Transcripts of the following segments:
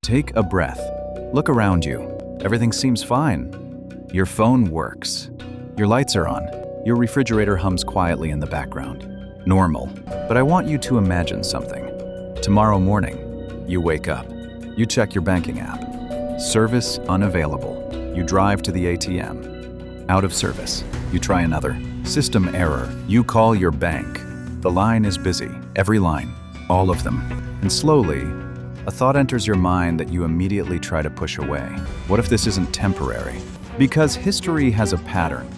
Take a breath. Look around you. Everything seems fine. Your phone works. Your lights are on. Your refrigerator hums quietly in the background. Normal. But I want you to imagine something. Tomorrow morning, you wake up. You check your banking app. Service unavailable. You drive to the ATM. Out of service. You try another. System error. You call your bank. The line is busy. Every line. All of them. And slowly, a thought enters your mind that you immediately try to push away. What if this isn't temporary? Because history has a pattern,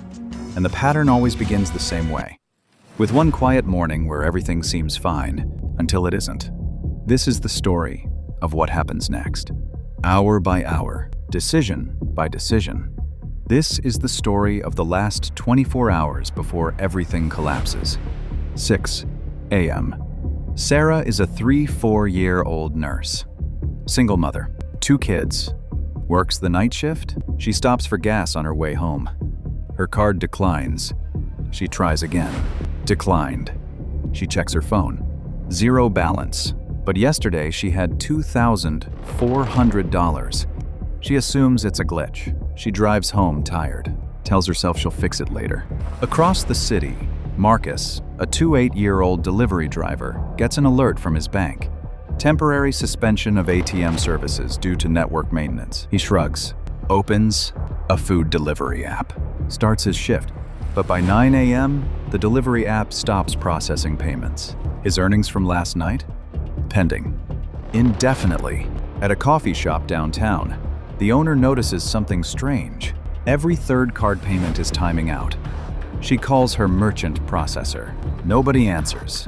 and the pattern always begins the same way. With one quiet morning where everything seems fine, until it isn't. This is the story of what happens next. Hour by hour, decision by decision. This is the story of the last 24 hours before everything collapses. 6 a.m. Sarah is a 3-4-year-old nurse. Single mother, 2 kids. Works the night shift. She stops for gas on her way home. Her card declines. She tries again. Declined. She checks her phone. 0 balance. But yesterday she had $2,400. She assumes it's a glitch. She drives home tired. Tells herself she'll fix it later. Across the city, Marcus, a 28-year-old delivery driver, gets an alert from his bank. Temporary suspension of ATM services due to network maintenance. He shrugs, opens a food delivery app, starts his shift. But by 9 a.m., the delivery app stops processing payments. His earnings from last night? Pending. Indefinitely. At a coffee shop downtown, the owner notices something strange. Every third card payment is timing out. She calls her merchant processor. Nobody answers.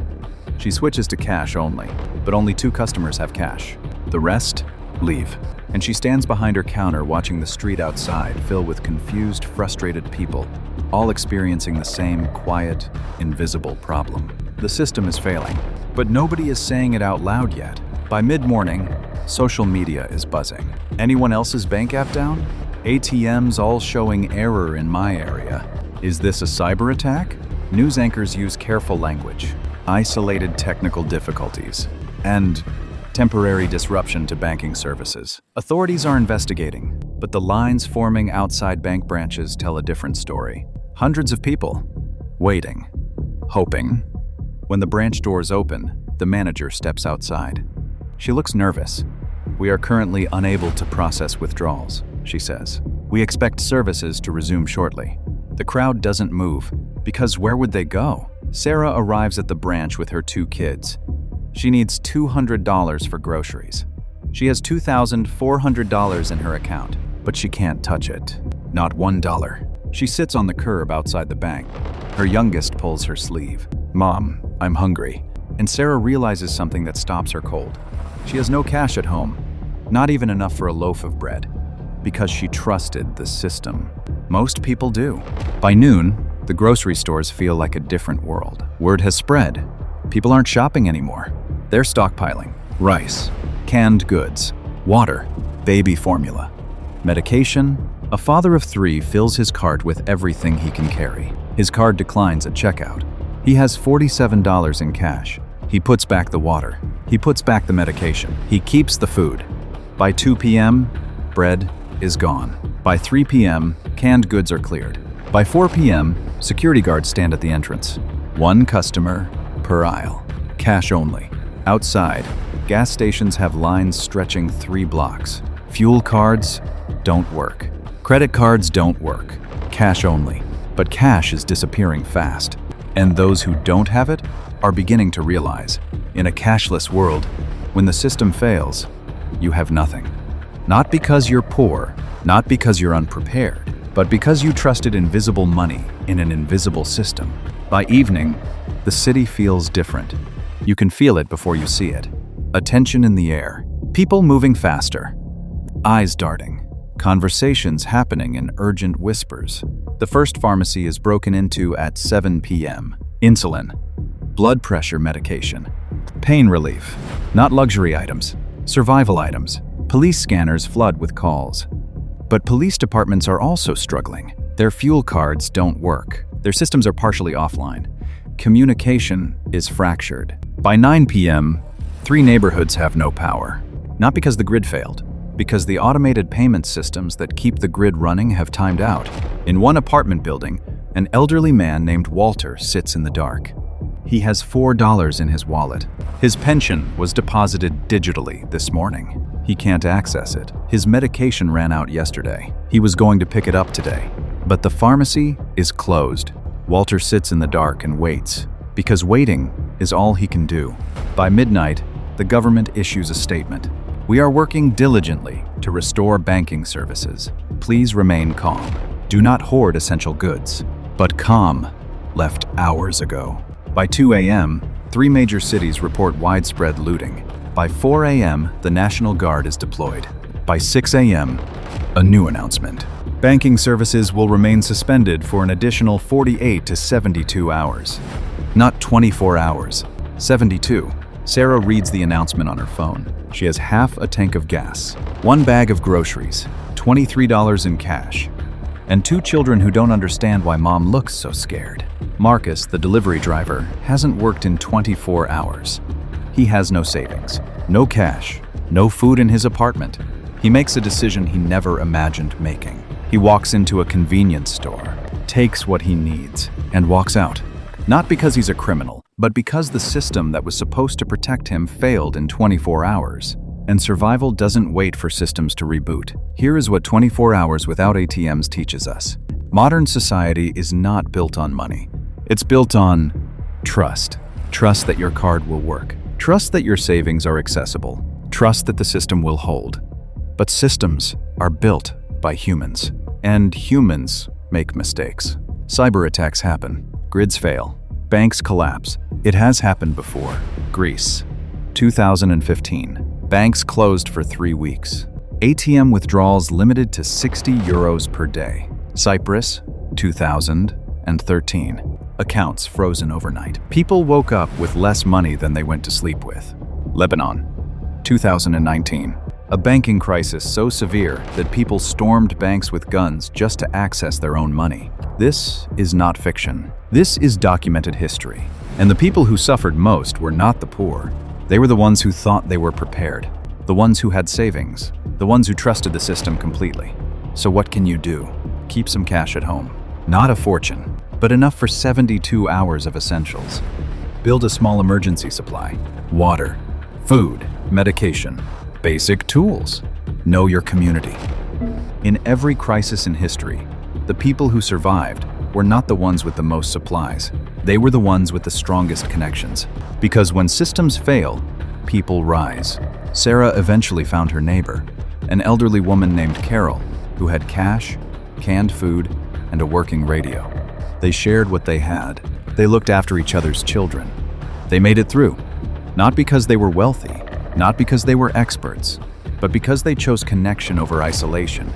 She switches to cash only, but only 2 customers have cash. The rest leave. And she stands behind her counter watching the street outside fill with confused, frustrated people, all experiencing the same quiet, invisible problem. The system is failing, but nobody is saying it out loud yet. By mid-morning, social media is buzzing. Anyone else's bank app down? ATMs all showing error in my area. Is this a cyber attack? News anchors use careful language, isolated technical difficulties, and temporary disruption to banking services. Authorities are investigating, but the lines forming outside bank branches tell a different story. Hundreds of people, waiting, hoping. When the branch doors open, the manager steps outside. She looks nervous. "We are currently unable to process withdrawals," she says. "We expect services to resume shortly." The crowd doesn't move, because where would they go? Sarah arrives at the branch with her 2 kids. She needs $200 for groceries. She has $2,400 in her account, but she can't touch it. Not $1. She sits on the curb outside the bank. Her youngest pulls her sleeve. "Mom, I'm hungry." And Sarah realizes something that stops her cold. She has no cash at home, not even enough for a loaf of bread, because she trusted the system. Most people do. By noon, the grocery stores feel like a different world. Word has spread. People aren't shopping anymore. They're stockpiling rice, canned goods, water, baby formula, medication. A father of 3 fills his cart with everything he can carry. His card declines at checkout. He has $47 in cash. He puts back the water. He puts back the medication. He keeps the food. By 2 p.m., bread is gone. By 3 p.m., canned goods are cleared. By 4 p.m., security guards stand at the entrance. 1 customer per aisle. Cash only. Outside, gas stations have lines stretching 3 blocks. Fuel cards don't work. Credit cards don't work. Cash only. But cash is disappearing fast. And those who don't have it are beginning to realize, in a cashless world, when the system fails, you have nothing. Not because you're poor, not because you're unprepared, but because you trusted invisible money in an invisible system. By evening, the city feels different. You can feel it before you see it. A tension in the air, people moving faster, eyes darting, conversations happening in urgent whispers. The first pharmacy is broken into at 7 p.m. Insulin, blood pressure medication, pain relief, not luxury items, survival items. Police scanners flood with calls. But police departments are also struggling. Their fuel cards don't work. Their systems are partially offline. Communication is fractured. By 9 p.m., 3 neighborhoods have no power. Not because the grid failed, because the automated payment systems that keep the grid running have timed out. In one apartment building, an elderly man named Walter sits in the dark. He has $4 in his wallet. His pension was deposited digitally this morning. He can't access it. His medication ran out yesterday. He was going to pick it up today, but the pharmacy is closed. Walter sits in the dark and waits, because waiting is all he can do. By midnight, the government issues a statement. We are working diligently to restore banking services. Please remain calm. Do not hoard essential goods. But calm left hours ago. By 2 a.m., 3 major cities report widespread looting. By 4 a.m., the National Guard is deployed. By 6 a.m., a new announcement. Banking services will remain suspended for an additional 48 to 72 hours. Not 24 hours, 72. Sarah reads the announcement on her phone. She has half a tank of gas, 1 bag of groceries, $23 in cash, and 2 children who don't understand why mom looks so scared. Marcus, the delivery driver, hasn't worked in 24 hours. He has no savings, no cash, no food in his apartment. He makes a decision he never imagined making. He walks into a convenience store, takes what he needs, and walks out. Not because he's a criminal, but because the system that was supposed to protect him failed in 24 hours. And survival doesn't wait for systems to reboot. Here is what 24 hours without ATMs teaches us. Modern society is not built on money. It's built on trust. Trust that your card will work. Trust that your savings are accessible. Trust that the system will hold. But systems are built by humans. And humans make mistakes. Cyber attacks happen. Grids fail. Banks collapse. It has happened before. Greece, 2015. Banks closed for 3 weeks. ATM withdrawals limited to 60 euros per day. Cyprus, 2013. Accounts frozen overnight. People woke up with less money than they went to sleep with. Lebanon, 2019. A banking crisis so severe that people stormed banks with guns just to access their own money. This is not fiction. This is documented history. And the people who suffered most were not the poor. They were the ones who thought they were prepared, the ones who had savings, the ones who trusted the system completely. So what can you do? Keep some cash at home. Not a fortune, but enough for 72 hours of essentials. Build a small emergency supply. Water, food, medication, basic tools. Know your community. In every crisis in history, the people who survived were not the ones with the most supplies. They were the ones with the strongest connections. Because when systems fail, people rise. Sarah eventually found her neighbor, an elderly woman named Carol, who had cash, canned food, and a working radio. They shared what they had. They looked after each other's children. They made it through, not because they were wealthy, not because they were experts, but because they chose connection over isolation.